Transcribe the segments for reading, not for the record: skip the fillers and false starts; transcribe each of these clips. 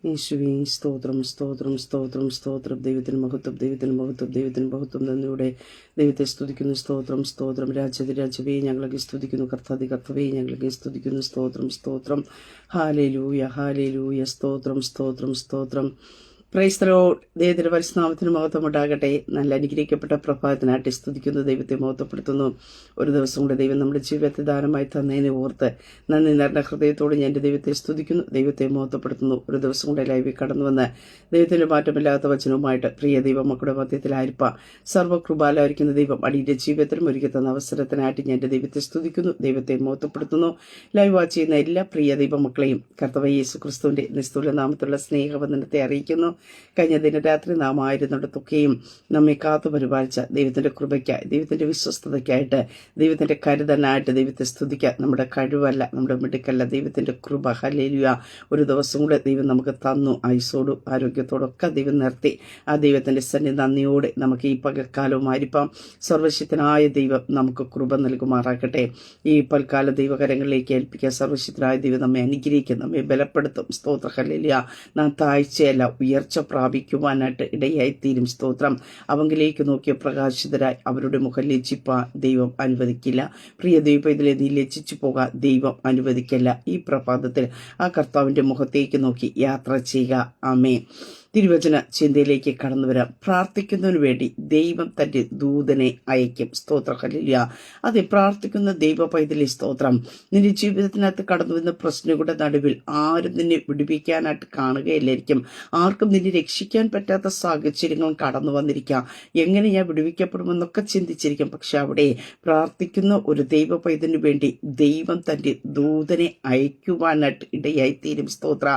യേശുവേ സ്തോത്രം സ്തോത്രം സ്തോത്രം സ്തോത്രം. ദൈവത്തിന് മഹത്വം, ദൈവത്തിന് മഹത്വം, ദൈവത്തിന് മഹത്വം. നന്ദിയോടെ ദൈവത്തെ സ്തുതിക്കുന്നു. സ്തോത്രം സ്തോത്രം. രാജവേ ഞങ്ങളൊക്കെ സ്തുതിക്കുന്നു. കർത്താവേ ഞങ്ങളൊക്കെ സ്തുതിക്കുന്നു. സ്തോത്രം സ്തോത്രം. Hallelujah hallelujah. സ്തോത്രം സ്തോത്രം സ്തോത്രം. Praise the Lord. ദൈവത്തിന്റെ പരിശുദ്ധനാമത്തിന് മഹത്വം ഉണ്ടാകട്ടെ. നല്ല അനുഗ്രഹിക്കപ്പെട്ട പ്രഭാതത്തിനായിട്ട് സ്തുതിക്കുന്നു. ദൈവത്തെ മഹത്വപ്പെടുത്തുന്നു. ഒരു ദിവസം കൂടെ ദൈവം നമ്മുടെ ജീവിതത്തെ ദാനമായി തന്നതിനെ ഓർത്ത് നന്ദി നിറഞ്ഞ ഹൃദയത്തോട് ഞാൻ എൻ്റെ ദൈവത്തെ സ്തുതിക്കുന്നു. ദൈവത്തെ മഹത്വപ്പെടുത്തുന്നു. ഒരു ദിവസം കൂടെ ലൈവിൽ കടന്നു വന്ന് ദൈവത്തിന്റെ മാറ്റമില്ലാത്ത വചനവുമായിട്ട് പ്രിയ ദൈവം മക്കളുടെ മധ്യത്തിലായിരിക്കാം സർവ്വകൃപാലായിരിക്കുന്ന ദൈവം അടിയുടെ ജീവിതത്തിലും ഒരുക്കി തന്ന അവസരത്തിനായിട്ട് ഞാൻ എൻ്റെ ദൈവത്തെ സ്തുതിക്കുന്നു. ദൈവത്തെ മഹത്വപ്പെടുത്തുന്നു. ലൈവ് വാച്ച് ചെയ്യുന്ന എല്ലാ പ്രിയ ദൈവമക്കളെയും കർത്താവായ യേശു ക്രിസ്തുവിന്റെ നിസ്തുല നാമത്തിലുള്ള സ്നേഹവന്ദനത്തെ അറിയിക്കുന്നു. കഴിഞ്ഞ ദിനരാത്രി നാം ആയിരുന്നിടത്തൊക്കെയും നമ്മെ കാത്തു പരിപാലിച്ച ദൈവത്തിന്റെ കൃപയ്ക്കായി, ദൈവത്തിന്റെ വിശ്വസ്തതയ്ക്കായിട്ട്, ദൈവത്തിന്റെ കരുതനായിട്ട് ദൈവത്തെ സ്തുതിക്കാൻ. നമ്മുടെ കഴിവല്ല, നമ്മുടെ മിടുക്കല്ല, ദൈവത്തിന്റെ കൃപ. ഹല്ലേലൂയ. ഒരു ദിവസം കൂടെ ദൈവം നമുക്ക് തന്നു. ആയുസ്സോടും ആരോഗ്യത്തോടൊക്കെ ദൈവം നിർത്തി. ആ ദൈവത്തിന്റെ സന്നിധി നന്ദിയോടെ നമുക്ക് ഈ പകൽക്കാലവും ആയിരിക്കാം. സർവശക്തനായ ദൈവം നമുക്ക് കൃപ നൽകുമാറാക്കട്ടെ. ഈ പൽക്കാല ദൈവകരങ്ങളിലേക്ക് ഏൽപ്പിക്കാൻ സർവശക്തനായ ദൈവം നമ്മെ അനുഗ്രഹിക്കും, നമ്മെ ബലപ്പെടുത്തും. സ്തോത്ര. ഹല്ലേലൂയ. നാം താഴ്ചയല്ല, ഉയർച്ച പ്രാപിക്കുവാനായിട്ട് ഇടയായിത്തീരും. സ്തോത്രം. അവങ്കിലേക്ക് നോക്കിയ പ്രകാശിതരായി അവരുടെ മുഖം ലജ്ജിപ്പാൻ ദൈവം അനുവദിക്കില്ല. പ്രിയ ദൈവം, ഇതിലെ നീ ലജ്ജിച്ചു പോകാൻ ദൈവം അനുവദിക്കില്ല. ഈ പ്രഭാതത്തിൽ ആ കർത്താവിന്റെ മുഖത്തേക്ക് നോക്കി യാത്ര ചെയ്യുക. ആമേൻ. തിരുവചന ചിന്തയിലേക്ക് കടന്നു വരാം. പ്രാർത്ഥിക്കുന്നതിനു വേണ്ടി ദൈവം തന്റെ ദൂതനെ അയക്കും. സ്തോത്ര. ഹല്ലേലൂയ. അതെ, പ്രാർത്ഥിക്കുന്ന ദൈവ പൈതലേ സ്തോത്രം. നിന്റെ ജീവിതത്തിനകത്ത് കടന്നു വരുന്ന പ്രശ്നങ്ങളുടെ നടുവിൽ ആരും നിന്നെ വിടുവിക്കാനായിട്ട് കാണുകയില്ലായിരിക്കും. ആർക്കും നിന്നെ രക്ഷിക്കാൻ പറ്റാത്ത സാഹചര്യങ്ങളും കടന്നു വന്നിരിക്കാം. എങ്ങനെ ഞാൻ വിടുവിക്കപ്പെടുമെന്നൊക്കെ ചിന്തിച്ചിരിക്കും. പക്ഷെ അവിടെ പ്രാർത്ഥിക്കുന്ന ഒരു ദൈവ പൈതലിനു വേണ്ടി ദൈവം തന്റെ ദൂതനെ അയക്കുവാനായിട്ട് ഇടയായിത്തീരും. സ്തോത്ര.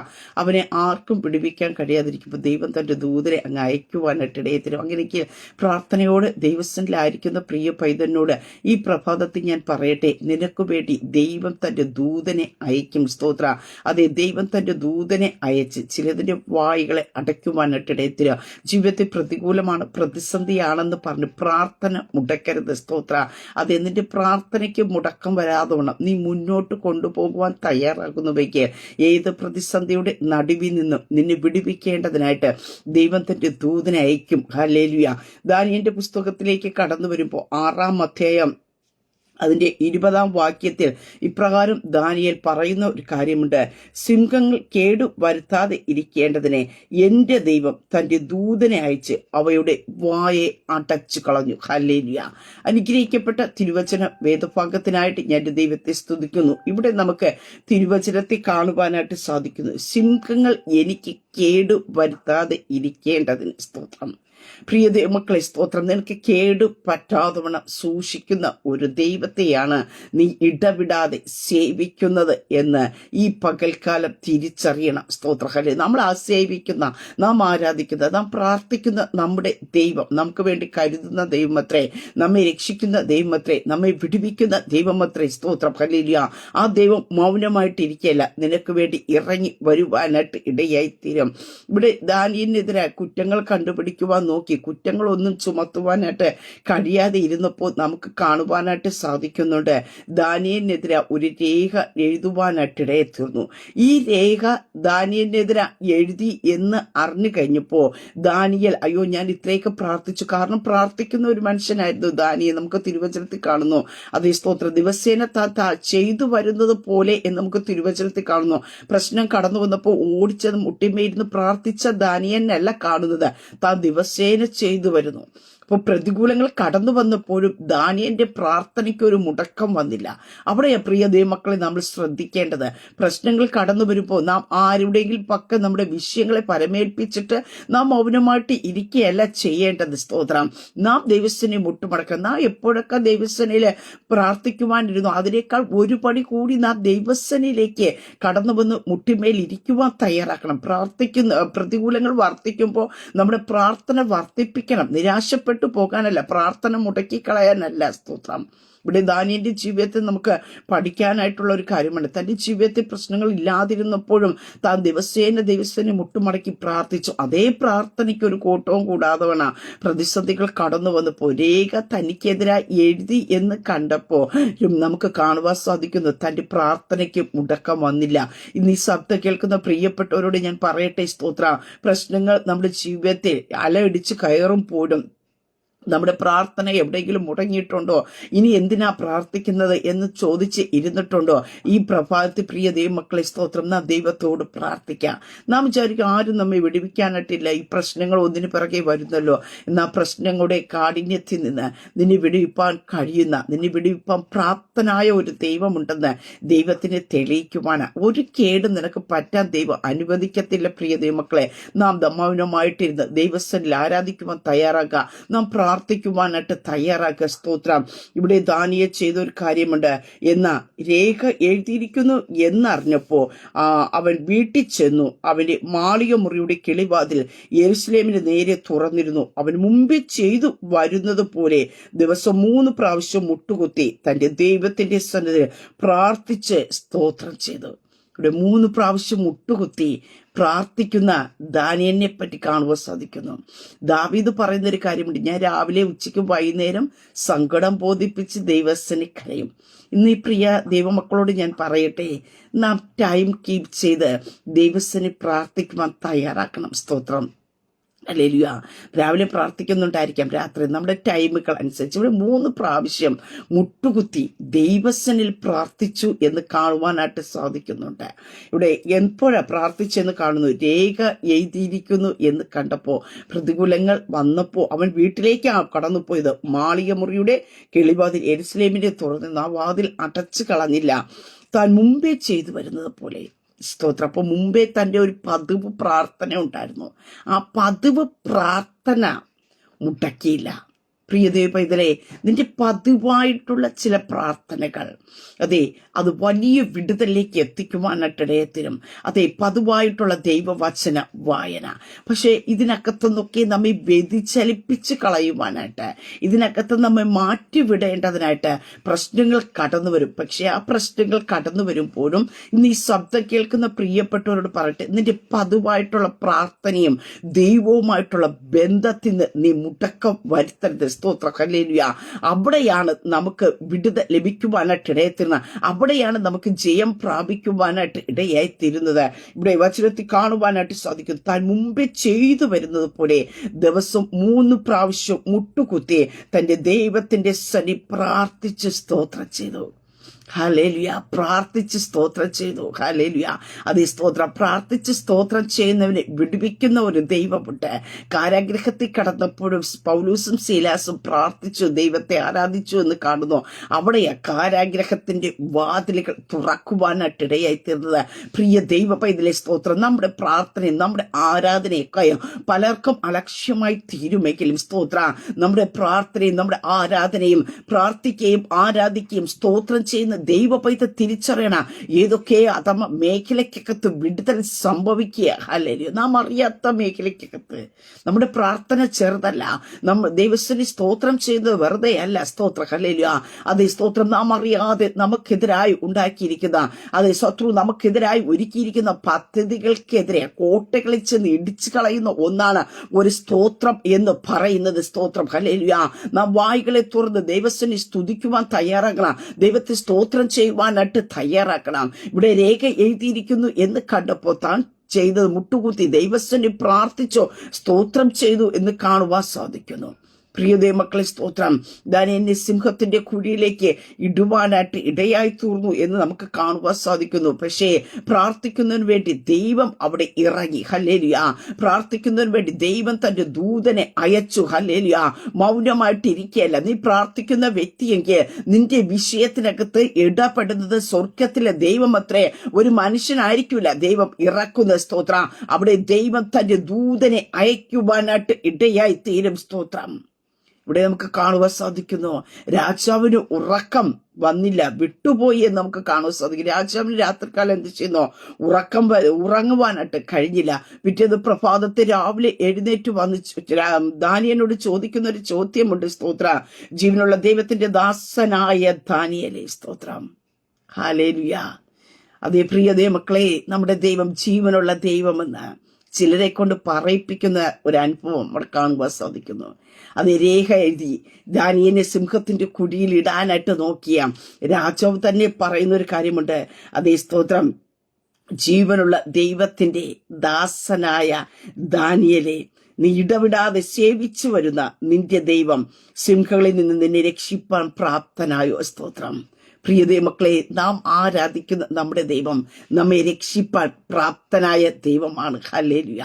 അവനെ ആർക്കും വിടുവിക്കാൻ കഴിയാതിരിക്കുമ്പോൾ ദൈവം തന്റെ ദൂതരെ അങ്ങ് അയക്കുവാനായിട്ട് ഇടയത്തരും. അങ്ങനെയൊക്കെ പ്രാർത്ഥനയോട് ദൈവസ്ഥനിലായിരിക്കുന്ന പ്രിയ പൈതലിനോട് ഈ പ്രഭാതത്തിൽ ഞാൻ പറയട്ടെ, നിനക്ക് വേണ്ടി ദൈവം തന്റെ ദൂതനെ അയക്കും. സ്തോത്ര. അതെ, ദൈവം തന്റെ ദൂതനെ അയച്ച് ചിലതിന്റെ വായികളെ അടയ്ക്കുവാനായിട്ട് ഇടയത്തരും. ജീവിതത്തിൽ പ്രതികൂലമാണ്, പ്രതിസന്ധിയാണെന്ന് പറഞ്ഞ് പ്രാർത്ഥന മുടക്കരുത്. സ്തോത്ര. അതെ, നിന്റെ പ്രാർത്ഥനയ്ക്ക് മുടക്കം വരാതോണം നീ മുന്നോട്ട് കൊണ്ടുപോകുവാൻ തയ്യാറാകുന്നുവെങ്കിൽ ഏത് പ്രതിസന്ധിയുടെ നടുവിൽ നിന്നും നിന്നെ വിടുവിക്കേണ്ടതിനായിട്ട് ദൈവം തന്റെ ദൂതനെ അയക്കും. ഹല്ലേലൂയ. ദാനിയേലിന്റെ പുസ്തകത്തിലേക്ക് കടന്നു വരുമ്പോൾ 6-ാം അധ്യായം അതിന്റെ 20-ാം വാക്യത്തിൽ ഇപ്രകാരം ദാനിയേൽ പറയുന്ന ഒരു കാര്യമുണ്ട്. സിംഹങ്ങൾ കേടു വരുത്താതെ ഇരിക്കേണ്ടതിനെ എന്റെ ദൈവം തന്റെ ദൂതനെ അയച്ച് അവയുടെ വായെ അടച്ചു കളഞ്ഞു. ഹല്ലേലൂയ. അനുഗ്രഹിക്കപ്പെട്ട തിരുവചന വേദഭാഗത്തിനായിട്ട് ഞാൻ എന്റെ ദൈവത്തെ സ്തുതിക്കുന്നു. ഇവിടെ നമുക്ക് തിരുവചനത്തെ കാണുവാനായിട്ട് സാധിക്കുന്നു. സിംഹങ്ങൾ എനിക്ക് കേടു വരുത്താതെ ഇരിക്കേണ്ടതിന്. സ്തോത്രം. പ്രിയ ദൈവമക്കളെ സ്തോത്രം. നിനക്ക് കേടു പറ്റാതവണ്ണം സൂക്ഷിക്കുന്ന ഒരു ദൈവത്തെയാണ് നീ ഇടവിടാതെ സേവിക്കുന്നത് എന്ന് ഈ പകൽക്കാലം തിരിച്ചറിയണം. സ്തോത്രഹല്ലേ. നമ്മൾ സേവിക്കുന്ന, നാം ആരാധിക്കുന്ന, നാം പ്രാർത്ഥിക്കുന്ന നമ്മുടെ ദൈവം നമുക്ക് വേണ്ടി കരുതുന്ന ദൈവമത്രേ, നമ്മെ രക്ഷിക്കുന്ന ദൈവമത്രേ, നമ്മെ വിടുവിക്കുന്ന ദൈവമത്രേ. സ്തോത്രം. ഹല്ലേലൂയ. ആ ദൈവം മൗനമായിട്ടിരിക്കുകയല്ല, നിനക്ക് വേണ്ടി ഇറങ്ങി വരുവാനായിട്ട് ഇടയായിത്തീരും. ഇവിടെ ദാനിയേലിനെതിരെ കുറ്റങ്ങൾ കണ്ടുപിടിക്കുവാൻ നോക്കി കുറ്റങ്ങളൊന്നും ചുമത്തുവാനായിട്ട് കഴിയാതെ ഇരുന്നപ്പോൾ നമുക്ക് കാണുവാനായിട്ട് സാധിക്കുന്നുണ്ട്. ദാനിയേലിനെതിരെ ഒരു രേഖ എഴുതുവാനായിട്ട് ഇടയെത്തീർന്നു. ഈ രേഖ ദാനിയേലിനെതിരെ എഴുതി എന്ന് അറിഞ്ഞു കഴിഞ്ഞപ്പോൾ ദാനിയേൽ, അയ്യോ ഞാൻ ഇത്രയൊക്കെ പ്രാർത്ഥിച്ചു. കാരണം പ്രാർത്ഥിക്കുന്ന ഒരു മനുഷ്യനായിരുന്നു ദാനിയേൽ. നമുക്ക് തിരുവചനത്തിൽ കാണുന്നു. അതേ സ്തോത്ര. ദിവസേന ചെയ്തു വരുന്നത് പോലെ എന്ന് നമുക്ക് തിരുവചനത്തിൽ കാണുന്നു. പ്രശ്നം കടന്നു വന്നപ്പോൾ ഓടിച്ചത് മുട്ടിമേഇരുന്ന് പ്രാർത്ഥിച്ച ദാനിയേലിനല്ല കാണുന്നത്, താൻ ദിവസേന ചെയ്തു വരുന്നു. അപ്പോൾ പ്രതികൂലങ്ങൾ കടന്നു വന്നപ്പോഴും ദാനിയേലിന്റെ പ്രാർത്ഥനയ്ക്ക് ഒരു മുടക്കം വന്നില്ല. അവിടെ പ്രിയ ദൈവമക്കളെ നമ്മൾ ശ്രദ്ധിക്കേണ്ടത്, പ്രശ്നങ്ങൾ കടന്നു വരുമ്പോൾ നാം ആരുടെയെങ്കിലും പക്കം നമ്മുടെ വിഷയങ്ങളെ പരമേൽപ്പിച്ചിട്ട് നാം മൗനമായിട്ട് ഇരിക്കുകയല്ല ചെയ്യേണ്ടത്. സ്തോത്രം. നാം ദൈവസേനയെ മുട്ടുമടക്കണം. നാം എപ്പോഴൊക്കെ ദൈവസേനയിൽ പ്രാർത്ഥിക്കുവാനിരുന്നു അതിനേക്കാൾ ഒരു പടി കൂടി നാം ദൈവസേനയിലേക്ക് കടന്നു വന്ന് മുട്ടിമേൽ ഇരിക്കുവാൻ തയ്യാറാക്കണം. പ്രതികൂലങ്ങൾ വർദ്ധിക്കുമ്പോൾ നമ്മുടെ പ്രാർത്ഥന വർദ്ധിപ്പിക്കണം. നിരാശപ്പെട്ടു പോകാനല്ല, പ്രാർത്ഥന മുടക്കിക്കളയാനല്ല. സ്തോത്രം. ഇവിടെ ദാനിയേലിന്റെ ജീവിതത്തിൽ നമുക്ക് പഠിക്കാനായിട്ടുള്ള ഒരു കാര്യമാണ്. തന്റെ ജീവിതത്തിൽ പ്രശ്നങ്ങൾ ഇല്ലാതിരുന്നപ്പോഴും താൻ ദിവസേന മുട്ടുമടക്കി പ്രാർത്ഥിച്ചു. അതേ പ്രാർത്ഥനയ്ക്ക് ഒരു കോട്ടവും കൂടാതെ വേണം പ്രതിസന്ധികൾ കടന്നു വന്നപ്പോൾ രേഖ തനിക്കെതിരായി എഴുതി എന്ന് കണ്ടപ്പോ നമുക്ക് കാണുവാൻ സാധിക്കുന്നു തന്റെ പ്രാർത്ഥനയ്ക്ക് മുടക്കം വന്നില്ല. ഇന്ന് ഈ ശബ്ദം കേൾക്കുന്ന പ്രിയപ്പെട്ടവരോട് ഞാൻ പറയട്ടെ, സ്തോത്ര, പ്രശ്നങ്ങൾ നമ്മുടെ ജീവിതത്തിൽ അലയിടിച്ച് കയറുമ്പോഴും നമ്മുടെ പ്രാർത്ഥന എവിടെയെങ്കിലും മുടങ്ങിയിട്ടുണ്ടോ, ഇനി എന്തിനാ പ്രാർത്ഥിക്കുന്നത് എന്ന് ചോദിച്ച് ഇരുന്നിട്ടുണ്ടോ? ഈ പ്രഭാതത്തിൽ പ്രിയ ദൈവമക്കളെ, സ്തോത്രം, നാം ദൈവത്തോട് പ്രാർത്ഥിക്കാം. നാം വിചാരിക്കും ആരും നമ്മെ വിടുവിക്കാനായിട്ടില്ല, ഈ പ്രശ്നങ്ങൾ ഒന്നിനു പിറകെ വരുന്നല്ലോ. എന്നാൽ പ്രശ്നങ്ങളുടെ കാഠിന്യത്തിൽ നിന്ന് നിന്നെ വിടുവിപ്പാൻ കഴിയുന്ന, നിന്നെ വിടുവിപ്പാൻ പ്രാപ്തനായ ഒരു ദൈവമുണ്ടെന്ന് ദൈവത്തിനെ തെളിയിക്കുവാനാണ്. ഒരു കേടും നിനക്ക് പറ്റാൻ ദൈവം അനുവദിക്കത്തില്ല. പ്രിയ ദൈവമക്കളെ, നാം മൗനമായിട്ടിരുന്ന് ദൈവസ്ഥനിൽ ആരാധിക്കുവാൻ തയ്യാറാക്കുക, നാം പ്രാർത്ഥിക്കുവാനായിട്ട് തയ്യാറാക്കുക. സ്തോത്രം. ഇവിടെ ദാനിയേൽ ചെയ്ത ഒരു കാര്യമുണ്ട്. എന്നാ രേഖ എഴുതിയിരിക്കുന്നു എന്നറിഞ്ഞപ്പോ അവൻ വീട്ടിൽ ചെന്നു. അവന്റെ മാളിക മുറിയുടെ കിളിവാതിൽ യെരൂശലേമിന് നേരെ തുറന്നിരുന്നു. അവൻ മുമ്പേ ചെയ്തു വരുന്നത് പോലെ ദിവസം 3 പ്രാവശ്യം മുട്ടുകുത്തി തന്റെ ദൈവത്തിന്റെ സന്നിധിയിൽ പ്രാർത്ഥിച്ച് സ്തോത്രം ചെയ്തു. ഇവിടെ 3 പ്രാവശ്യം മുട്ടുകുത്തി പ്രാർത്ഥിക്കുന്ന ദാനിയേലിനെ പറ്റി കാണുവാൻ സാധിക്കുന്നു. ദാവീദ് പറയുന്നൊരു കാര്യമുണ്ട്, ഞാൻ രാവിലെ ഉച്ചയ്ക്കും വൈകുന്നേരം സങ്കടം ബോധിപ്പിച്ച് ദൈവസന്നിധിയിൽ കരയും. ഇന്ന് ഈ പ്രിയ ദൈവമക്കളോട് ഞാൻ പറയട്ടെ, നാം ടൈം കീപ് ചെയ്ത് ദൈവസന്നിധിയിൽ പ്രാർത്ഥിക്കുവാൻ തയ്യാറാക്കണം. സ്തോത്രം. ഹല്ലേലൂയ. രാവിലെ പ്രാർത്ഥിക്കുന്നുണ്ടായിരിക്കാം, രാത്രി നമ്മുടെ ടൈമുകൾ അനുസരിച്ച്. ഇവിടെ 3 പ്രാവശ്യം മുട്ടുകുത്തി ദൈവസന്നിധിയിൽ പ്രാർത്ഥിച്ചു എന്ന് കാണുവാനായിട്ട് സാധിക്കുന്നുണ്ട്. ഇവിടെ എപ്പോഴാ പ്രാർത്ഥിച്ചെന്ന് കാണുന്നു? രേഖ എഴുതിയിരിക്കുന്നു എന്ന് കണ്ടപ്പോ, പ്രതികൂലങ്ങൾ വന്നപ്പോ അവൻ വീട്ടിലേക്കാണ് കടന്നുപോയത്. മാളിക മുറിയുടെ കിളിവാതിൽ യെരൂശലേമിന്റെ തുറന്ന് ആ വാതിൽ അടച്ചു കളഞ്ഞില്ല, താൻ മുമ്പേ ചെയ്തു വരുന്നത് പോലെ. സ്തോത്രം. അപ്പൊ മുമ്പേ തന്റെ ഒരു പതിവ് പ്രാർത്ഥന ഉണ്ടായിരുന്നു. ആ പതിവ് പ്രാർത്ഥന മുടക്കിയില്ല. പ്രിയ ദൈവപൈതലേ, നിന്റെ പതിവായിട്ടുള്ള ചില പ്രാർത്ഥനകൾ, അതെ, അത് വലിയ വിടുതലിലേക്ക് എത്തിക്കുവാനായിട്ടിടയത്തിനും, അതെ, പതിവായിട്ടുള്ള ദൈവവചന വായന. പക്ഷെ ഇതിനകത്തുനിന്നൊക്കെ നമ്മെ വ്യതിചലിപ്പിച്ച് കളയുവാനായിട്ട്, ഇതിനകത്ത് നമ്മെ മാറ്റിവിടേണ്ടതിനായിട്ട് പ്രശ്നങ്ങൾ കടന്നു വരും. പക്ഷെ ആ പ്രശ്നങ്ങൾ കടന്നു വരുമ്പോഴും ഇന്ന് ഈ ശബ്ദം കേൾക്കുന്ന പ്രിയപ്പെട്ടവരോട് പറയട്ടെ, നിന്റെ പതിവായിട്ടുള്ള പ്രാർത്ഥനയും ദൈവവുമായിട്ടുള്ള ബന്ധത്തിൽ നിന്ന് നീ മുടക്കം വരുത്തരുത്. സ്തോത്ര. ഹല്ലേലൂയ. അവിടെയാണ് നമുക്ക് വിടുതൽ ലഭിക്കുവാനായിട്ട് ഇടയായിത്തീരുന്നത്. അവിടെയാണ് നമുക്ക് ജയം പ്രാപിക്കുവാനായിട്ട് ഇടയായിത്തീരുന്നത്. ഇവിടെ വചനത്തിൽ കാണുവാനായിട്ട് സാധിക്കും. താൻ മുമ്പേ ചെയ്തു വരുന്നത് പോലെ ദിവസം 3 പ്രാവശ്യം മുട്ടുകുത്തി തന്റെ ദൈവത്തിന്റെ സന്നിധിയിൽ പ്രാർത്ഥിച്ച് സ്തോത്രം ചെയ്തു. ഹല്ലേലൂയ. പ്രാർത്ഥിച്ച് സ്തോത്രം ചെയ്തു. ഹല്ലേലൂയ. അതേ സ്തോത്രം. പ്രാർത്ഥിച്ച് സ്തോത്രം ചെയ്യുന്നവനെ വിടുവിക്കുന്ന ഒരു ദൈവമുണ്ട്. കാരാഗ്രഹത്തിൽ കടന്നപ്പോഴും പൗലൂസും ശീലാസും പ്രാർത്ഥിച്ചു, ദൈവത്തെ ആരാധിച്ചു എന്ന് കാണുന്നു. അവിടെയാ കാരാഗ്രഹത്തിന്റെ വാതിലുകൾ തുറക്കുവാനായിട്ട് ഇടയായി തീർന്നത്. പ്രിയ ദൈവ പൈതലേ, സ്തോത്രം. നമ്മുടെ പ്രാർത്ഥനയും നമ്മുടെ ആരാധനയൊക്കെ പലർക്കും അലക്ഷ്യമായി തീരുമെങ്കിലും, സ്തോത്ര, നമ്മുടെ പ്രാർത്ഥനയും നമ്മുടെ ആരാധനയും, പ്രാർത്ഥിക്കുകയും ആരാധിക്കുകയും സ്തോത്രം ചെയ്യുന്ന ദൈവപൈതൽ തിരിച്ചറിയണം. ഏതൊക്കെ അഥമ മേഖലയ്ക്കകത്ത് വിടുതൽ സംഭവിക്കുക. ഹല്ലേലൂയ. നാം അറിയാത്ത മേഖലയ്ക്കകത്ത് നമ്മുടെ പ്രാർത്ഥന ചെറുതല്ല. നമ്മൾ ദൈവത്തിന് സ്തോത്രം ചെയ്യുന്നത് വെറുതെ അല്ല. സ്തോത്ര. ഹല്ലേലൂയ. അതേ സ്തോത്രം. നാം അറിയാതെ നമുക്കെതിരായി ഉണ്ടാക്കിയിരിക്കുന്ന, അതേ ശത്രു നമുക്കെതിരായി ഒരുക്കിയിരിക്കുന്ന പദ്ധതികൾക്കെതിരെ കോട്ടകളിൽ ചെന്ന് ഇടിച്ചു കളയുന്ന ഒന്നാണ് ഒരു സ്തോത്രം എന്ന് പറയുന്നത്. സ്തോത്രം. ഹല്ലേലൂയ. നാം വായ്കളെ തുറന്ന് ദൈവത്തിന് സ്തുതിക്കുവാൻ തയ്യാറാക്കണം. ദൈവത്തെ സ്തോത്രം ചെയ്യുവാനായിട്ട് തയ്യാറാക്കണം. ഇവിടെ രേഖ എഴുതിയിരിക്കുന്നു എന്ന് കണ്ടപ്പോ താൻ ചെയ്തത് മുട്ടുകുത്തി ദൈവസന്നിധിയിൽ പ്രാർത്ഥിച്ചോ സ്തോത്രം ചെയ്തു എന്ന് കാണുവാൻ സാധിക്കുന്നു. പ്രിയ ദൈവമക്കളെ, സ്തോത്രം. ദാനിയേലിനെ സിംഹത്തിന്റെ കുഴിയിലേക്ക് ഇടുവാനായിട്ട് ഇടയായി തീർന്നു എന്ന് നമുക്ക് കാണുവാൻ സാധിക്കുന്നു. പക്ഷേ പ്രാർത്ഥിക്കുന്നതിന് വേണ്ടി ദൈവം അവിടെ ഇറങ്ങി. ഹല്ലേലൂയ. പ്രാർത്ഥിക്കുന്നതിന് വേണ്ടി ദൈവം തന്റെ ദൂതനെ അയച്ചു. ഹല്ലേലൂയ. മൗനമായിട്ടിരിക്കുകയല്ല. നീ പ്രാർത്ഥിക്കുന്ന വ്യക്തിയെങ്കിൽ നിന്റെ വിഷയത്തിനകത്ത് ഇടപെടുന്നത് സ്വർഗത്തിലെ ദൈവം അത്രേ, ഒരു മനുഷ്യനായിരിക്കില്ല ദൈവം ഇറക്കുന്ന. സ്തോത്രം. അവിടെ ദൈവം തന്റെ ദൂതനെ അയക്കുവാനായിട്ട് ഇടയായി തീരും. സ്തോത്രം. ഇവിടെ നമുക്ക് കാണുവാൻ സാധിക്കുന്നു. രാജാവിന് ഉറക്കം വന്നില്ല, വിട്ടുപോയി എന്ന് നമുക്ക് കാണുവാൻ സാധിക്കും. രാജാവിന് രാത്രികാലം എന്ത് ചെയ്യുന്നു? ഉറങ്ങുവാനായിട്ട് കഴിഞ്ഞില്ല. പിറ്റേന്ന് പ്രഭാതത്തെ രാവിലെ എഴുന്നേറ്റ് വന്ന് ദാനിയേലിനോട് ചോദിക്കുന്ന ഒരു ചോദ്യമുണ്ട്. സ്തോത്ര, ജീവനുള്ള ദൈവത്തിന്റെ ദാസനായ ദാനിയേലേ, സ്തോത്രം, ഹല്ലേലൂയ. അതേ പ്രിയ ദൈവമക്കളെ, നമ്മുടെ ദൈവം ജീവനുള്ള ദൈവമെന്ന് ചിലരെ കൊണ്ട് പറയിപ്പിക്കുന്ന ഒരു അനുഭവം അവിടെ കാണുവാൻ സാധിക്കുന്നു. അത് രേഖ എഴുതി ദാനിയേലിനെ സിംഹത്തിന്റെ കുഴിയിൽ ഇടാനായിട്ട് നോക്കിയ രാജാവ് തന്നെ പറയുന്ന ഒരു കാര്യമുണ്ട്. അതേ സ്തോത്രം, ജീവനുള്ള ദൈവത്തിന്റെ ദാസനായ ദാനിയേലേ, നീ ഇടവിടാതെ സേവിച്ചു വരുന്ന നിന്റെ ദൈവം സിംഹങ്ങളിൽ നിന്ന് നിന്നെ രക്ഷിപ്പാൻ പ്രാപ്തനായോ? സ്തോത്രം. പ്രിയതേ മക്കളെ, നാം ആരാധിക്കുന്ന നമ്മുടെ ദൈവം നമ്മെ രക്ഷിപ്പാൻ പ്രാപ്തനായ ദൈവമാണ്. ഹല്ലേലൂയ.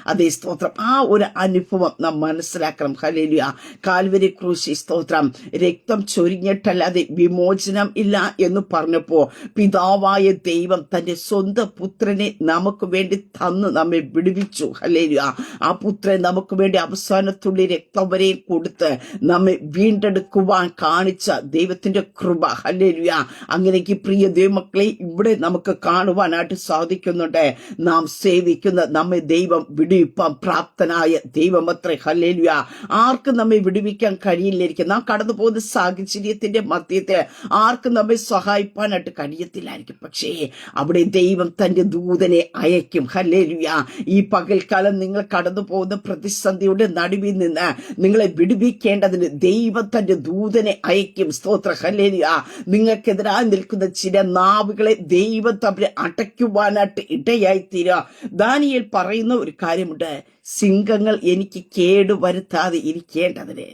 അതേ സ്തോത്രം. ആ ഒരു അനുഭവം നാം മനസ്സിലാക്കണം. ഹല്ലേലൂയ. കാൽവരി ക്രൂശിൽ സ്തോത്രം, രക്തം ചൊരിഞ്ഞിട്ടല്ലാതെ വിമോചനം ഇല്ല എന്ന് പറഞ്ഞപ്പോ പിതാവായ ദൈവം തന്റെ സ്വന്തം പുത്രനെ നമുക്ക് വേണ്ടി തന്ന് നമ്മെ വിടുവിച്ചു. ഹല്ലേലൂയ. ആ പുത്രൻ നമുക്ക് വേണ്ടി അവസാനത്തുള്ളി രക്തം വരെ കൊടുത്ത് നമ്മെ വീണ്ടെടുക്കുവാൻ കാണിച്ച ദൈവത്തിന്റെ കൃപ. ഹല്ലേലൂയ. അങ്ങനെക്ക് പ്രിയ ദൈവമക്കളെ, ഇവിടെ നമുക്ക് കാണുവാനായിട്ട് സാധിക്കുന്നുണ്ട്. നാം സേവിക്കുന്ന നമ്മെ ദൈവം വിടുവിപ്പാൻ പ്രാപ്തനായ ദൈവമത്രേ. ഹല്ലേലൂയ. ആർക്കും നമ്മെ വിടുവിക്കാൻ കഴിയില്ലായിരിക്കും. നാം കടന്നു പോകുന്ന സാഹചര്യത്തിന്റെ മധ്യത്തിൽ ആർക്കും നമ്മെ സഹായിപ്പാനായിട്ട് കഴിയത്തില്ലായിരിക്കും. പക്ഷേ അവിടെ ദൈവം തന്റെ ദൂതനെ അയക്കും. ഹല്ലേലൂയ. ഈ പകൽക്കാലം നിങ്ങൾ കടന്നു പോകുന്ന പ്രതിസന്ധിയുടെ നടുവിൽ നിന്ന് നിങ്ങളെ വിടുവിക്കേണ്ടതിന് ദൈവം തന്റെ ദൂതനെ അയക്കും. സ്തോത്ര. ഹല്ലേലൂയ. നിങ്ങൾക്കെതിരായി നിൽക്കുന്ന ചില നാവുകളെ ദൈവം തമ്മിൽ അടയ്ക്കുവാനായിട്ട് ഇടയായിത്തീരുക. ദാനിയേൽ പറയുന്ന ഒരു കാര്യമുണ്ട്, സിംഹങ്ങൾ എനിക്ക് കേടുവരുത്താതെ ഇരിക്കേണ്ടതിന്.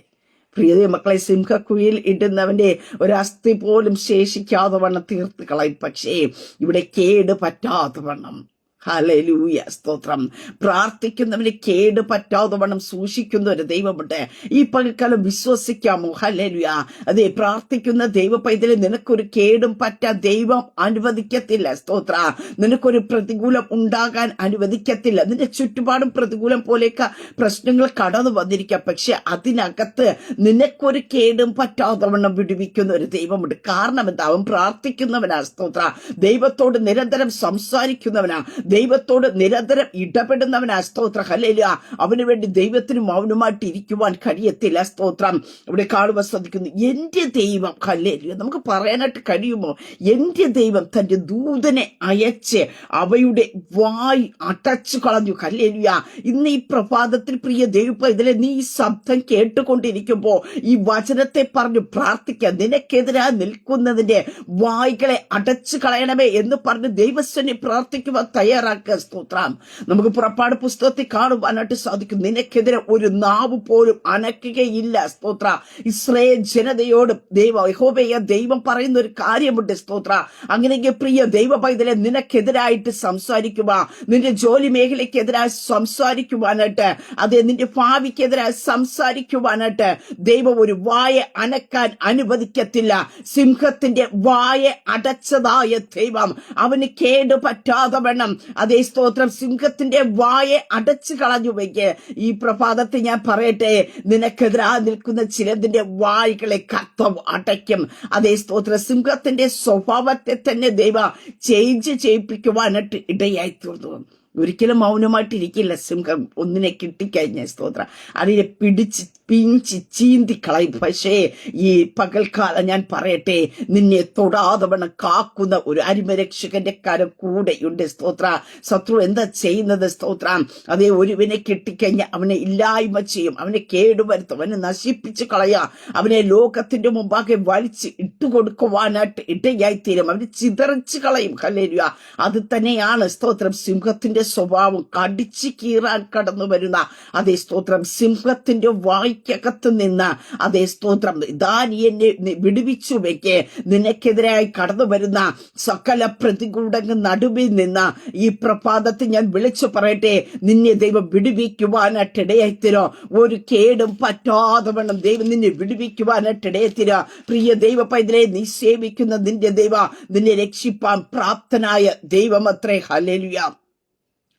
പ്രിയതേ മക്കളെ, സിംഹക്കുഴിയിൽ ഇടുന്നവന്റെ ഒരസ്ഥി പോലും ശേഷിക്കാതെ വണ്ണം തീർത്ത് കളയും. പക്ഷേ ഇവിടെ കേട് പറ്റാതെ വണ്ണം, ഹല്ലേലൂയ, സ്തോത്രം, പ്രാർത്ഥിക്കുന്നവന് കേട് പറ്റാതെ വണ്ണം സൂക്ഷിക്കുന്ന ഒരു ദൈവമുണ്ട്. ഈ പകൽക്കാലം വിശ്വസിക്കാമോ? ഹല്ലേലൂയ. അതെ, പ്രാർത്ഥിക്കുന്ന ദൈവ പൈതലെ, നിനക്കൊരു കേടും പറ്റാൻ ദൈവം അനുവദിക്കത്തില്ല. സ്തോത്ര. നിനക്കൊരു പ്രതികൂലം ഉണ്ടാകാൻ അനുവദിക്കത്തില്ല. നിന്റെ ചുറ്റുപാടും പ്രതികൂലം പോലെയൊക്കെ പ്രശ്നങ്ങൾ കടന്നു വന്നിരിക്കാം. പക്ഷെ അതിനകത്ത് നിനക്കൊരു കേടും പറ്റാതെ വണ്ണം വിടുവിക്കുന്ന ഒരു ദൈവമുണ്ട്. കാരണം എന്താ? അവൻ പ്രാർത്ഥിക്കുന്നവനാ. സ്തോത്ര. ദൈവത്തോട് നിരന്തരം സംസാരിക്കുന്നവനാ, ദൈവത്തോട് നിരന്തരം ഇടപെടുന്നവനാ. സ്തോത്ര. ഹല്ലേലൂയ. അവന് വേണ്ടി ദൈവത്തിന് മൗനമായിട്ട് ഇരിക്കുവാൻ കഴിയത്തില്ല. സ്തോത്രം. ഇവിടെ കാണുവാൻ സാധിക്കുന്നു, എന്റെ ദൈവം, ഹല്ലേലൂയ, നമുക്ക് പറയാനായിട്ട് കഴിയുമോ? എന്റെ ദൈവം തന്റെ ദൂതനെ അയച്ച് അവയുടെ വായ് അടച്ചു കളഞ്ഞു. ഹല്ലേലൂയ. ഇന്ന് ഈ പ്രഭാതത്തിൽ പ്രിയ ദൈവം, ഇതിലെ നീ ഈ ശബ്ദം കേട്ടുകൊണ്ടിരിക്കുമ്പോ ഈ വചനത്തെ പറഞ്ഞു പ്രാർത്ഥിക്കുക. നിനക്കെതിരായി നിൽക്കുന്നതിന്റെ വായ്കളെ അടച്ചു കളയണമേ എന്ന് പറഞ്ഞ് ദൈവസ്ഥനെ പ്രാർത്ഥിക്കുവാൻ തയ്യാറാക്കുക. സ്തോത്രം. നമുക്ക് പുറപ്പാട് പുസ്തകത്തിൽ കാണുവാനായിട്ട് സാധിക്കും, നിനക്കെതിരെ ഒരു നാവ് പോലും അനക്കുകയില്ല. സ്തോത്ര. ഇസ്രായേൽ ജനതയോട് യഹോവയെ ദൈവം പറയുന്ന ഒരു കാര്യമുണ്ട്. സ്തോത്ര. അങ്ങനെയെങ്കിൽ പ്രിയ ദൈവ പൈതലെ, നിനക്കെതിരായിട്ട് സംസാരിക്കുക, നിന്റെ ജോലി മേഖലയ്ക്കെതിരായി സംസാരിക്കുവാനായിട്ട്, അതെ, നിന്റെ ഭാവിക്കെതിരായി സംസാരിക്കുവാനായിട്ട് ദൈവം ഒരു വായ അനക്കാൻ അനുവദിക്കത്തില്ല. സിംഹത്തിന്റെ വായ അടച്ചതായ ദൈവം അവന് കേട് പറ്റാതെ വേണം. അതേ സ്തോത്രം, സിംഹത്തിന്റെ വായെ അടച്ചു കളഞ്ഞുവെക്ക്. ഈ പ്രഭാതത്തിൽ ഞാൻ പറയട്ടെ, നിനക്കെതിരായി നിൽക്കുന്ന ചിലതിന്റെ വായ്കളെ കർത്താവ് അടയ്ക്കും. അതേ സ്തോത്രം, സിംഹത്തിന്റെ സ്വഭാവത്തെ തന്നെ ദൈവം ചേഞ്ച് ചെയ്യിപ്പിക്കുവാനായിട്ട് ഇടയായി തീർന്നു. ഒരിക്കലും മൗനമായിട്ടിരിക്കില്ല സിംഹം. ഒന്നിനെ കിട്ടിക്കഴിഞ്ഞ സ്തോത്രം, അതിനെ പിടിച്ച് പിഞ്ചി ചീന്തി കളയും. പക്ഷേ ഈ പകൽക്കാലം ഞാൻ പറയട്ടെ, നിന്നെ തൊടാതെ വണ്ണം കാക്കുന്ന ഒരു അരിമരക്ഷകന്റെ കരം കൂടെയുണ്ട്. സ്തോത്ര. ശത്രു എന്താ ചെയ്യുന്നത്? സ്തോത്രം. അതേ, ഒരുവിനെ കിട്ടിക്കഴിഞ്ഞാൽ അവനെ ഇല്ലായ്മ ചെയ്യും, അവനെ കേടുവരുത്തും, അവനെ നശിപ്പിച്ച് കളയാ, അവനെ ലോകത്തിന്റെ മുമ്പാകെ വലിച്ച് ഇട്ടുകൊടുക്കുവാനായിട്ട് ഇടയായിത്തീരും, അവനെ ചിതറിച്ച് കളയും. ഹല്ലേലൂയ. അത് തന്നെയാണ് സ്തോത്രം സിംഹത്തിന്റെ സ്വഭാവം. കടിച്ചു കീറാൻ കടന്നു വരുന്ന അതേ സ്തോത്രം സിംഹത്തിന്റെ വായ്ക്കകത്ത് നിന്ന്, അതേ സ്തോത്രം, ദാനിയേലിനെ വിടുവിച്ചു വെക്ക്. നിനക്കെതിരായി കടന്നു വരുന്ന സകല പ്രതികൂലങ്ങൾ നടുവിൽ നിന്ന് ഈ പ്രഭാതത്തിൽ ഞാൻ വിളിച്ചു പറയട്ടെ, നിന്നെ ദൈവം വിടുവിക്കുവാനായിട്ട് ഇടയായിത്തീരോ. ഒരു കേടും പറ്റാതെ വേണം ദൈവം നിന്നെ വിടുവിക്കുവാനായിട്ട് ഇടയായിത്തീരോ. പ്രിയ ദൈവ പൈതലെ, നീ സേവിക്കുന്ന നിന്റെ ദൈവ നിന്നെ രക്ഷിപ്പാൻ പ്രാപ്തനായ ദൈവമത്രേ. ഹല്ലേലൂയ.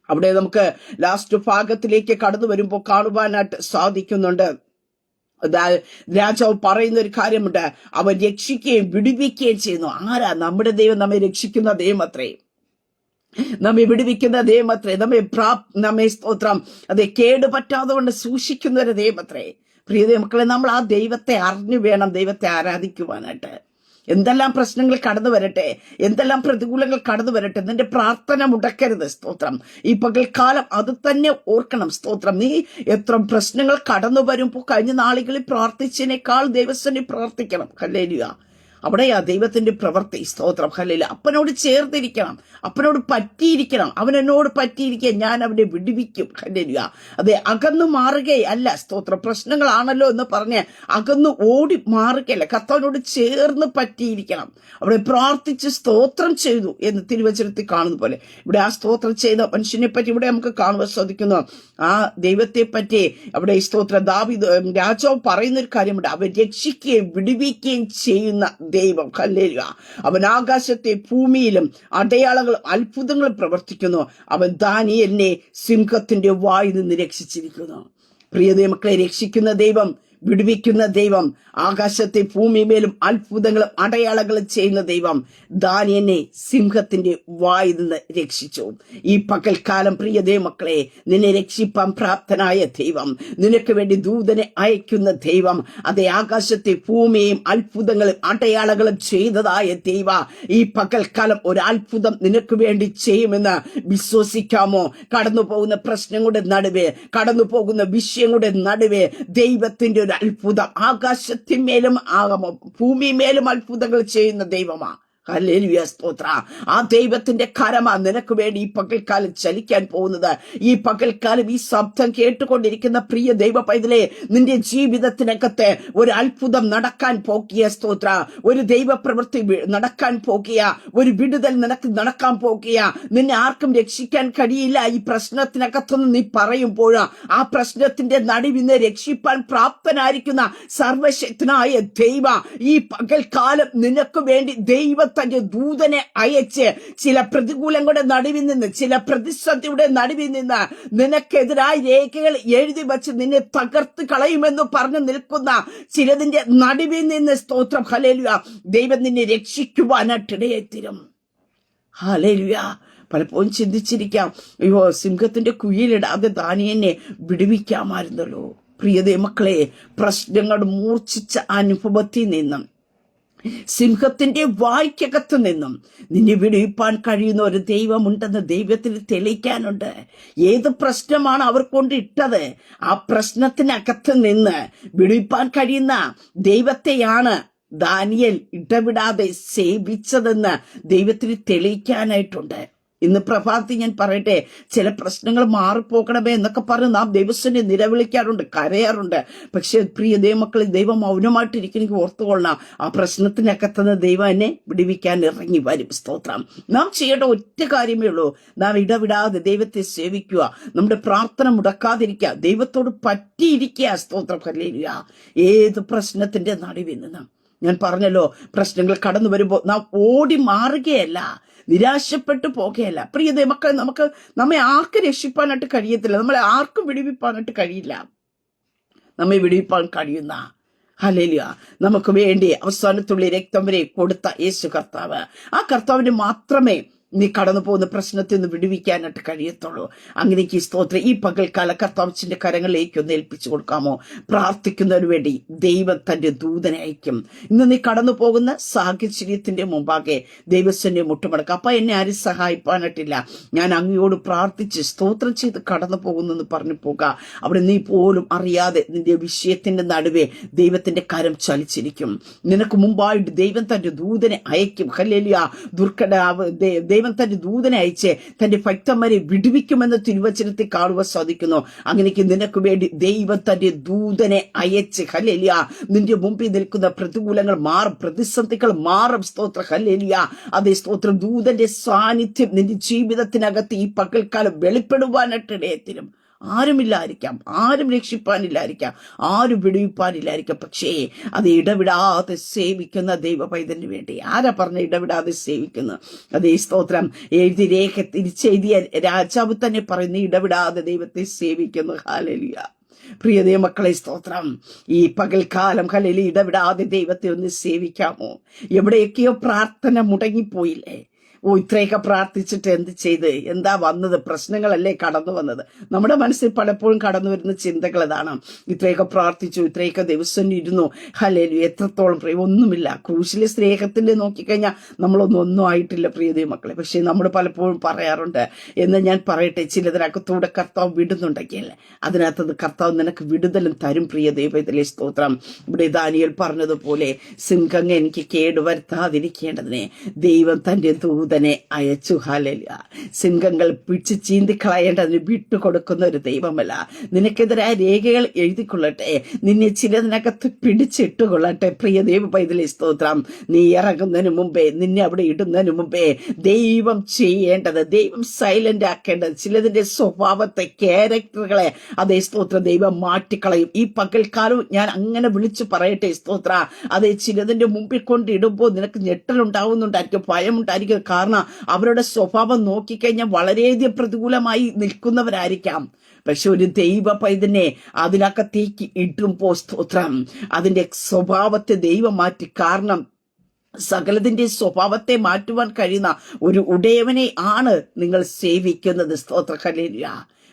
അവിടെ നമുക്ക് ലാസ്റ്റ് ഭാഗത്തിലേക്ക് കടന്നു വരുമ്പോൾ കാണുവാനായിട്ട് സാധിക്കുന്നുണ്ട്. രാജാവ് പറയുന്ന ഒരു കാര്യമുണ്ട്, അവൻ രക്ഷിക്കുകയും വിടുവിക്കുകയും ചെയ്യുന്നു. ആരാ? നമ്മുടെ ദൈവം നമ്മെ രക്ഷിക്കുന്ന ദൈവം അത്രേ, നമ്മെ വിടുവിക്കുന്ന ദൈവം അത്രേ, നമ്മെ സ്തോത്രം അതെ കേടുപറ്റാതെ കൊണ്ട് സൂക്ഷിക്കുന്ന ഒരു ദൈവം അത്രേ. പ്രിയ മക്കളെ, നമ്മൾ ആ ദൈവത്തെ അറിഞ്ഞു വേണം ദൈവത്തെ ആരാധിക്കുവാനായിട്ട്. എന്തെല്ലാം പ്രശ്നങ്ങൾ കടന്നു വരട്ടെ, എന്തെല്ലാം പ്രതികൂലങ്ങൾ കടന്നു വരട്ടെ, നിന്റെ പ്രാർത്ഥന മുടക്കരുത്. സ്തോത്രം. ഈ പകൽക്കാലം അത് തന്നെ ഓർക്കണം. സ്തോത്രം. നീ എത്ര പ്രശ്നങ്ങൾ കടന്നു വരുമ്പോൾ കഴിഞ്ഞ നാളുകളിൽ പ്രാർത്ഥിച്ചതിനേക്കാൾ ദൈവസന്നിധി പ്രാർത്ഥിക്കണം. ഹല്ലേലൂയ. അവിടെയാ ദൈവത്തിന്റെ പ്രവൃത്തി. സ്തോത്രം. ഹല്ലേലൂയ. അപ്പനോട് ചേർന്നിരിക്കണം, അപ്പനോട് പറ്റിയിരിക്കണം. അവൻ എന്നോട് പറ്റിയിരിക്കുക, ഞാൻ അവനെ വിടുവിക്കും. ഹല്ലേലൂയ. അതെ, അകന്നു മാറുകയല്ല. സ്തോത്രം. പ്രശ്നങ്ങളാണല്ലോ എന്ന് പറഞ്ഞ് അകന്നു ഓടി മാറുകയല്ല, കർത്താവിനോട് ചേർന്ന് പറ്റിയിരിക്കണം. അവിടെ പ്രാർത്ഥിച്ച് സ്തോത്രം ചെയ്തു എന്ന് തിരുവചനത്തിൽ കാണുന്ന പോലെ ഇവിടെ ആ സ്തോത്രം ചെയ്ത മനുഷ്യനെ പറ്റി ഇവിടെ നമുക്ക് കാണുവാൻ സാധിക്കുന്നു. ആ ദൈവത്തെ പറ്റി അവിടെ ഈ സ്തോത്രം രാജാവ് പറയുന്ന ഒരു കാര്യമുണ്ട്, അവൻ രക്ഷിക്കുകയും വിടുവിക്കുകയും ചെയ്യുന്ന ദൈവം. ഹല്ലേലൂയ. അവൻ ആകാശത്തെ ഭൂമിയിലും അടയാളങ്ങളും അത്ഭുതങ്ങളും പ്രവർത്തിക്കുന്നു. അവൻ ദാനിയേലിനെ സിംഹത്തിന്റെ വായിൽ നിന്ന് രക്ഷിച്ചിരിക്കുന്നു. പ്രിയ മക്കളെ, രക്ഷിക്കുന്ന ദൈവം, വിടുവിക്കുന്ന ദൈവം, ആകാശത്തെ ഭൂമിമേലും അത്ഭുതങ്ങളും അടയാളങ്ങളും ചെയ്യുന്ന ദൈവം ദാനിയേലിനെ സിംഹത്തിന്റെ വായിൽ നിന്ന് രക്ഷിച്ചു. ഈ പകൽക്കാലം പ്രിയ ദൈവമക്കളെ, നിന്നെ രക്ഷിപ്പാൻ പ്രാപ്തനായ ദൈവം, നിനക്ക് വേണ്ടി ദൂതനെ അയക്കുന്ന ദൈവം, അതേ ആകാശത്തെ ഭൂമിയെയും അത്ഭുതങ്ങളും അടയാളങ്ങളും ചെയ്തതായ ദൈവ, ഈ പകൽക്കാലം ഒരു അത്ഭുതം നിനക്ക് വേണ്ടി ചെയ്യുമെന്ന് വിശ്വസിക്കാമോ? കടന്നു പോകുന്ന പ്രശ്നങ്ങളുടെ നടുവേ, കടന്നു പോകുന്ന വിഷയങ്ങളുടെ നടുവേ ദൈവത്തിന്റെ ഒരു അത്ഭുതം, ആകാശത്തിന്മേലും ഭൂമിമേലും അത്ഭുതങ്ങൾ ചെയ്യുന്ന ദൈവമാ. ഹല്ലേലൂയ. സ്തോത്ര. ആ ദൈവത്തിന്റെ കരമാ നിനക്ക് വേണ്ടി ഈ പകൽക്കാലം ചലിക്കാൻ പോകുന്നത്. ഈ പകൽക്കാലം ഈ ശബ്ദം കേട്ടുകൊണ്ടിരിക്കുന്ന പ്രിയ ദൈവ പൈതലേ, നിന്റെ ജീവിതത്തിനകത്ത് ഒരു അത്ഭുതം നടക്കാൻ പോകിയ. സ്തോത്ര. ഒരു ദൈവപ്രവൃത്തി നടക്കാൻ പോകിയ, ഒരു വിടുതൽ നിനക്ക് നടക്കാൻ പോകിയ. നിന്നെ ആർക്കും രക്ഷിക്കാൻ കഴിയില്ല ഈ പ്രശ്നത്തിനകത്തൊന്നും നീ പറയുമ്പോൾ, ആ പ്രശ്നത്തിന്റെ നടുവിന്ന് രക്ഷിപ്പാൻ പ്രാപ്തനായിരിക്കുന്ന സർവശക്തനായ ദൈവ ഈ പകൽക്കാലം നിനക്ക് വേണ്ടി ദൈവ തന്റെ ദൂതനെ അയച്ച് ചില പ്രതികൂലങ്ങളുടെ നടുവിൽ നിന്ന്, ചില പ്രതിസന്ധിയുടെ നടുവിൽ നിന്ന് നിനക്കെതിരായ രേഖകൾ എഴുതി വച്ച് നിന്നെ തകർത്ത് കളയുമെന്ന് പറഞ്ഞു നിൽക്കുന്ന ചിലതിന്റെ നടുവിൽ നിന്ന് സ്തോത്രം ഹല്ലേലൂയ ദൈവം നിന്നെ രക്ഷിക്കുവാനായിട്ടിടയെത്തിരും. ഹല്ലേലൂയ. പലപ്പോഴും ചിന്തിച്ചിരിക്കാം, അയ്യോ സിംഹത്തിന്റെ കുഴിയിലിടാതെ ദാനിയേലിനെ വിടുവിക്കാമായിരുന്നല്ലോ. പ്രിയതേ മക്കളെ, പ്രശ്നങ്ങൾ മൂർച്ഛിച്ച അനുഭവത്തിൽ നിന്നും, സിംഹത്തിന്റെ വായ്ക്കകത്ത് നിന്നും നിന്നെ വിടുവിപ്പാൻ കഴിയുന്ന ഒരു ദൈവമുണ്ടെന്ന് ദൈവത്തിന് തെളിയിക്കാനുണ്ട്. ഏത് പ്രശ്നമാണ് അവർ കൊണ്ട് ഇട്ടത്, ആ പ്രശ്നത്തിനകത്ത് നിന്ന് വിടുവിപ്പാൻ കഴിയുന്ന ദൈവത്തെയാണ് ദാനിയേൽ ഇടവിടാതെ സേവിച്ചതെന്ന് ദൈവത്തിന് തെളിയിക്കാനായിട്ടുണ്ട്. ഇന്ന് പ്രഭാതത്തിൽ ഞാൻ പറയട്ടെ, ചില പ്രശ്നങ്ങൾ മാറിപ്പോകണമേ എന്നൊക്കെ പറഞ്ഞ് നാം ദൈവത്തിനെ നിലവിളിക്കാറുണ്ട്, കരയാറുണ്ട്. പക്ഷെ പ്രിയ ദൈവമക്കൾ, ദൈവം മൗനമായിട്ടിരിക്കുന്നെങ്കിൽ ഓർത്തുകൊള്ളാം, ആ പ്രശ്നത്തിനകത്തുനിന്ന് ദൈവം എന്നെ വിടുവിക്കാൻ ഇറങ്ങി വരും. സ്തോത്രം. നാം ചെയ്യേണ്ട ഒറ്റ കാര്യമേ ഉള്ളൂ, നാം ഇടവിടാതെ ദൈവത്തെ സേവിക്കുക, നമ്മുടെ പ്രാർത്ഥന മുടക്കാതിരിക്കുക, ദൈവത്തോട് പറ്റിയിരിക്കുക. സ്തോത്രം. ഹല്ലേലൂയ. ഏത് പ്രശ്നത്തിന്റെ നടുവിൽ നിന്ന്, ഞാൻ പറഞ്ഞല്ലോ, പ്രശ്നങ്ങൾ കടന്നു വരുമ്പോൾ നാം ഓടി മാറുകയല്ല, നിരാശപ്പെട്ടു പോകുകയല്ല. പ്രിയ ദൈവമക്കളെ, നമ്മെ ആർക്കും രക്ഷിപ്പാനായിട്ട് കഴിയത്തില്ല, നമ്മളെ ആർക്കും വിടുവിപ്പാനായിട്ട് കഴിയില്ല. നമ്മെ വിടുവിപ്പാൻ കഴിയുന്ന ഹല്ലേലൂയ നമുക്ക് വേണ്ടി അവസാനത്തുള്ള രക്തം വരെ കൊടുത്ത യേശു കർത്താവ്, ആ കർത്താവിന് മാത്രമേ നീ കടന്നു പോകുന്ന പ്രശ്നത്തിൽ നിന്ന് വിടുവിക്കാനായിട്ട് കഴിയത്തുള്ളൂ. അങ്ങനെക്ക് സ്തോത്രം. ഈ പകൽക്കാല കർത്താവിന്റെ കരങ്ങളിലേക്ക് ഒന്ന് ഏൽപ്പിച്ചു കൊടുക്കാമോ? പ്രാർത്ഥിക്കുന്നതിന് വേണ്ടി ദൈവം തന്റെ ദൂതനെ അയക്കും. ഇന്ന് നീ കടന്നു പോകുന്ന സാഹചര്യത്തിന്റെ മുമ്പാകെ ദൈവസന്നെ മുട്ടുമടക്കുക. അപ്പൊ എന്നെ ആരും സഹായിപ്പാനായിട്ടില്ല, ഞാൻ അങ്ങയോട് പ്രാർത്ഥിച്ച് സ്തോത്രം ചെയ്ത് കടന്നു പോകുന്നെന്ന് പറഞ്ഞു പോകുക. അവിടെ നീ പോലും അറിയാതെ നിന്റെ വിഷയത്തിന്റെ നടുവേ ദൈവത്തിന്റെ കരം ചലിച്ചിരിക്കും. നിനക്ക് മുമ്പായിട്ട് ദൈവം തന്റെ ദൂതനെ അയക്കും. ഹല്ലേലൂയ. ദൈവം തന്റെ ദൂതനെ അയച്ച് തന്റെ ഭക്തന്മാരെ വിടുവിക്കുമെന്ന് തിരുവചനത്തിൽ കാണുവാൻ സാധിക്കുന്നു. അങ്ങനെയൊക്കെ നിനക്ക് വേണ്ടി ദൈവം തന്റെ ദൂതനെ അയച്ച് ഹല്ലേലൂയ നിന്റെ മുമ്പിൽ നിൽക്കുന്ന പ്രതികൂലങ്ങൾ മാറും, പ്രതിസന്ധികൾ മാറും. സ്തോത്രം. ഹല്ലേലൂയ. അതേ സ്തോത്രം. ദൂതന്റെ സാന്നിധ്യം നിന്റെ ജീവിതത്തിനകത്ത് ഈ പകൽക്കാലം വെളിപ്പെടുവാനായിട്ട് ഇടയത്തിനും. ആരുമില്ലായിരിക്കാം, ആരും രക്ഷിപ്പാനില്ലായിരിക്കാം, ആരും വിടുവിപ്പാനില്ലായിരിക്കാം. പക്ഷേ അത് ഇടവിടാതെ സേവിക്കുന്ന ദൈവ പൈതലിന് വേണ്ടി. ആരാ പറഞ്ഞ ഇടവിടാതെ സേവിക്കുന്നു? അതേ സ്തോത്രം. എഴുതി രേഖ തിരിച്ചെഴുതിയ രാജാവ് തന്നെ പറയുന്നു, ഇടവിടാതെ ദൈവത്തെ സേവിക്കുന്നു. ഹല്ലേലൂയ. പ്രിയ ദൈവമക്കളെ സ്തോത്രം. ഈ പകൽക്കാലം ഹല്ലേലൂയ ഇടവിടാതെ ദൈവത്തെ ഒന്ന് സേവിക്കാമോ? എവിടെയൊക്കെയോ പ്രാർത്ഥന മുടങ്ങിപ്പോയില്ലേ? ഇത്രയൊക്കെ പ്രാർത്ഥിച്ചിട്ട് എന്ത് ചെയ്ത്? എന്താ വന്നത്? പ്രശ്നങ്ങളല്ലേ കടന്നു വന്നത്? നമ്മുടെ മനസ്സിൽ പലപ്പോഴും കടന്നു വരുന്ന ചിന്തകൾ ഇതാണ്. ഇത്രയൊക്കെ പ്രാർത്ഥിച്ചു, ഇത്രയൊക്കെ ദിവസം ഇരുന്നു, ഹല്ലേലൂയ എത്രത്തോളം ഒന്നുമില്ല. ക്രൂശിലെ സ്നേഹത്തിന്റെ നോക്കിക്കഴിഞ്ഞാൽ ഒന്നും ആയിട്ടില്ല പ്രിയ ദൈവമക്കളെ. പക്ഷെ നമ്മൾ പലപ്പോഴും പറയാറുണ്ട്, എന്ന് ഞാൻ പറയട്ടെ, ചിലതിനകത്തൂടെ കർത്താവ് വിടുന്നുണ്ടെങ്കിൽ അതിനകത്തത് കർത്താവ് നിനക്ക് വിടുതലും തരും പ്രിയ ദൈവത്തിലെ സ്തോത്രം. ഇവിടെ ദാനിയേൽ പറഞ്ഞതുപോലെ സിംഹങ്ങൾ എനിക്ക് കേടുവരുത്താതിരിക്കേണ്ടതിനെ ദൈവം തന്റെ ദൂതനെ അയച്ചു. ഹല്ലേലൂയ. സിംഹങ്ങൾ പിടിച്ച് ചീന്തിക്കളയേണ്ടതിന് വിട്ടുകൊടുക്കുന്ന ഒരു ദൈവമല്ല. നിനക്കെതിരായ രേഖകൾ എഴുതിക്കൊള്ളട്ടെ, നിന്നെ ചിലതിനകത്ത് പിടിച്ചിട്ടുകൊള്ളട്ടെ പ്രിയ ദൈവ പൈതലേ സ്തോത്രം. നീ ഇറങ്ങുന്നതിന് മുമ്പേ, നിന്നെ അവിടെ ഇടുന്നതിന് മുമ്പേ ദൈവം ചെയ്യേണ്ടത്, ദൈവം സൈലന്റ് ആക്കേണ്ടത്, ചിലതിന്റെ സ്വഭാവത്തെ, ക്യാരക്ടറുകളെ അതേ സ്തോത്രം ദൈവം മാറ്റിക്കളയും. ഈ പകൽക്കാലം ഞാൻ അങ്ങനെ വിളിച്ചു പറയട്ടെ സ്തോത്ര. അതേ ചിലതിന്റെ മുമ്പിൽ കൊണ്ടിടുമ്പോൾ നിനക്ക് ഞെട്ടലുണ്ടാവുന്നുണ്ടായിരിക്കും, ഭയമുണ്ടായിരിക്കും. കാരണം അവരുടെ സ്വഭാവം നോക്കിക്കഴിഞ്ഞാൽ വളരെയധികം പ്രതികൂലമായി നിൽക്കുന്നവരായിരിക്കാം. പക്ഷെ ഒരു ദൈവ പൈതനെ അതിനകത്തേക്ക് ഇടുമ്പോൾ സ്തോത്രം അതിന്റെ സ്വഭാവത്തെ ദൈവം മാറ്റി. കാരണം സകലതിന്റെ സ്വഭാവത്തെ മാറ്റുവാൻ കഴിയുന്ന ഒരു ഉടയവനെ ആണ് നിങ്ങൾ സേവിക്കുന്നത്. സ്തോത്ര ഹല്ലേലൂയ.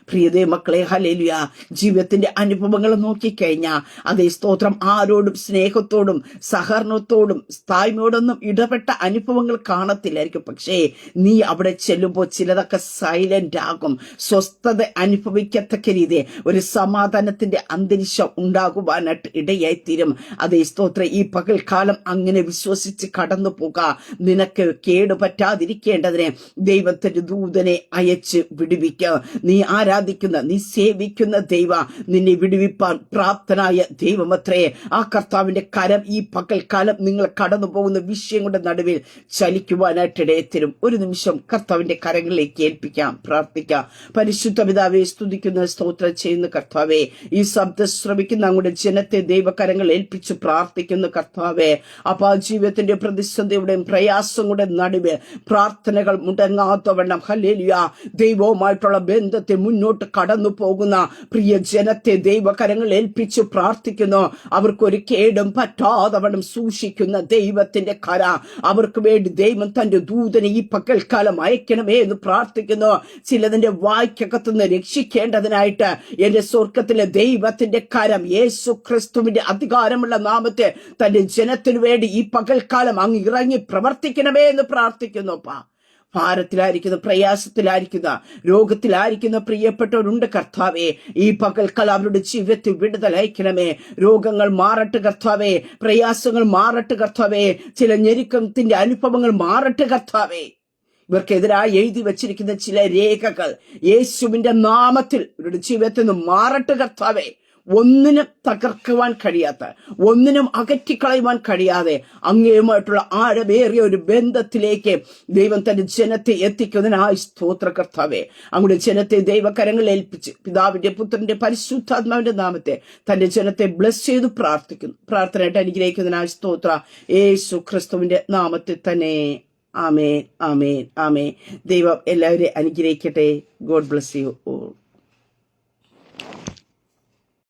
പ്രിയതേ മക്കളെ ഹല്ലേലൂയ. ജീവിതത്തിന്റെ അനുഭവങ്ങൾ നോക്കിക്കഴിഞ്ഞാൽ അതേ സ്തോത്രം ആരോടും സ്നേഹത്തോടും സഹകരണത്തോടും താഴ്മയോടൊന്നും ഇടപെട്ട അനുഭവങ്ങൾ കാണത്തില്ലായിരിക്കും. പക്ഷേ നീ അവിടെ ചെല്ലുമ്പോൾ ചിലതൊക്കെ സൈലന്റ് ആകും. സ്വസ്ഥത അനുഭവിക്കത്തക്ക രീതി ഒരു സമാധാനത്തിന്റെ അന്തരീക്ഷം ഉണ്ടാകുവാനായിട്ട് ഇടയായിത്തീരും. അതേ സ്തോത്രം ഈ പകൽക്കാലം അങ്ങനെ വിശ്വസിച്ച് കടന്നു പോക. നിനക്ക് കേടുപറ്റാതിരിക്കേണ്ടതിനെ ദൈവത്തിന്റെ ദൂതനെ അയച്ച് വിടുവിക്കുക. നീ ആരാധിക്കുന്ന, നീ സേവിക്കുന്ന ദൈവ നിന്നെ വിടുവിപ്പാൻ പ്രാപ്തനായ ദൈവമത്രേ. ആ കർത്താവിന്റെ കരം ഈ പകൽക്കാലം നിങ്ങൾ കടന്നു പോകുന്ന വിഷയങ്ങളുടെ നടുവിൽ ചലിക്കുവാനായിട്ട് ഇടയത്തരും. ഒരു നിമിഷം കർത്താവിന്റെ കരങ്ങളിലേക്ക് ഏൽപ്പിക്കാം, പ്രാർത്ഥിക്കാം. പരിശുദ്ധ പിതാവേ, സ്തുതിക്കുന്ന സ്തോത്രം ചെയ്യുന്ന കർത്താവേ, ഈ ശബ്ദം ശ്രവിക്കുന്ന അങ്ങയുടെ ജനത്തെ ദൈവകരങ്ങൾ ഏൽപ്പിച്ച് പ്രാർത്ഥിക്കുന്ന കർത്താവേ, അപ്പാ ജീവിതത്തിന്റെ പ്രതിസന്ധിയുടെയും പ്രയാസങ്ങളുടെ നടുവിൽ പ്രാർത്ഥനകൾ മുടങ്ങാത്തവണ്ണം ഹല്ലേലൂയ ദൈവവുമായിട്ടുള്ള ബന്ധത്തെ മുന്നോട്ട് കടന്നു പോകുന്ന പ്രിയ ജനത്തെ ദൈവകരങ്ങൾ ഏൽപ്പിച്ചു പ്രാർത്ഥിക്കുന്നു. അവർക്കൊരു കേടും പറ്റാതവണ്ണം സൂക്ഷിക്കുന്ന ദൈവത്തിന്റെ കര അവർക്ക് വേണ്ടി ദൈവം തന്റെ ദൂതനെ ഈ പകൽക്കാലം അയക്കണമേ എന്ന് പ്രാർത്ഥിക്കുന്നു. ചിലതിന്റെ വായ്ക്കകത്തുനിന്ന് രക്ഷിക്കേണ്ടതിനായിട്ട് എന്റെ സ്വർഗത്തിലെ ദൈവത്തിന്റെ കരം യേശു ക്രിസ്തുവിന്റെ അധികാരമുള്ള നാമത്തെ തന്റെ ജനത്തിനു വേണ്ടി ഈ പകൽക്കാലം അങ്ങ് ഇറങ്ങി പ്രവർത്തിക്കണമേ എന്ന് പ്രാർത്ഥിക്കുന്നു. ഭാരത്തിലായിരിക്കുന്ന, പ്രയാസത്തിലായിരിക്കുന്ന, രോഗത്തിലായിരിക്കുന്ന പ്രിയപ്പെട്ടവരുണ്ട് കർത്താവേ. ഈ പകൽക്കാലം അവരുടെ ജീവിതത്തിൽ വിടുതൽ അയക്കണമേ. രോഗങ്ങൾ മാറട്ടെ കർത്താവേ, പ്രയാസങ്ങൾ മാറട്ടെ കർത്താവേ, ചില ഞെരുക്കത്തിന്റെ അനുഭവങ്ങൾ മാറട്ടെ കർത്താവേ. ഇവർക്കെതിരായി എഴുതി വച്ചിരിക്കുന്ന ചില രേഖകൾ യേശുവിന്റെ നാമത്തിൽ ഇവരുടെ ജീവിതത്തിൽ നിന്ന് മാറട്ടെ കർത്താവേ. ഒന്നിനും തകർക്കുവാൻ കഴിയാത്ത, ഒന്നിനും അകറ്റിക്കളയുവാൻ കഴിയാതെ അങ്ങേയുമായിട്ടുള്ള ആഴമേറിയ ഒരു ബന്ധത്തിലേക്ക് ദൈവം തന്റെ ജനത്തെ എത്തിക്കുന്നതിനായി സ്തോത്ര കർത്താവേ. അങ്ങയുടെ ജനത്തെ ദൈവകരങ്ങളിൽ ഏൽപ്പിച്ച് പിതാവിന്റെ പുത്രന്റെ പരിശുദ്ധാത്മാവിന്റെ നാമത്തെ തന്റെ ജനത്തെ ബ്ലസ് ചെയ്ത് പ്രാർത്ഥിക്കുന്നു. പ്രാർത്ഥനയായിട്ട് അനുഗ്രഹിക്കുന്നതിനായി സ്തോത്ര യേശു ക്രിസ്തുവിന്റെ നാമത്തിൽ തന്നെ. ആമേൻ, ആമേൻ, ആമേൻ. ദൈവം എല്ലാവരെയും അനുഗ്രഹിക്കട്ടെ. God bless you.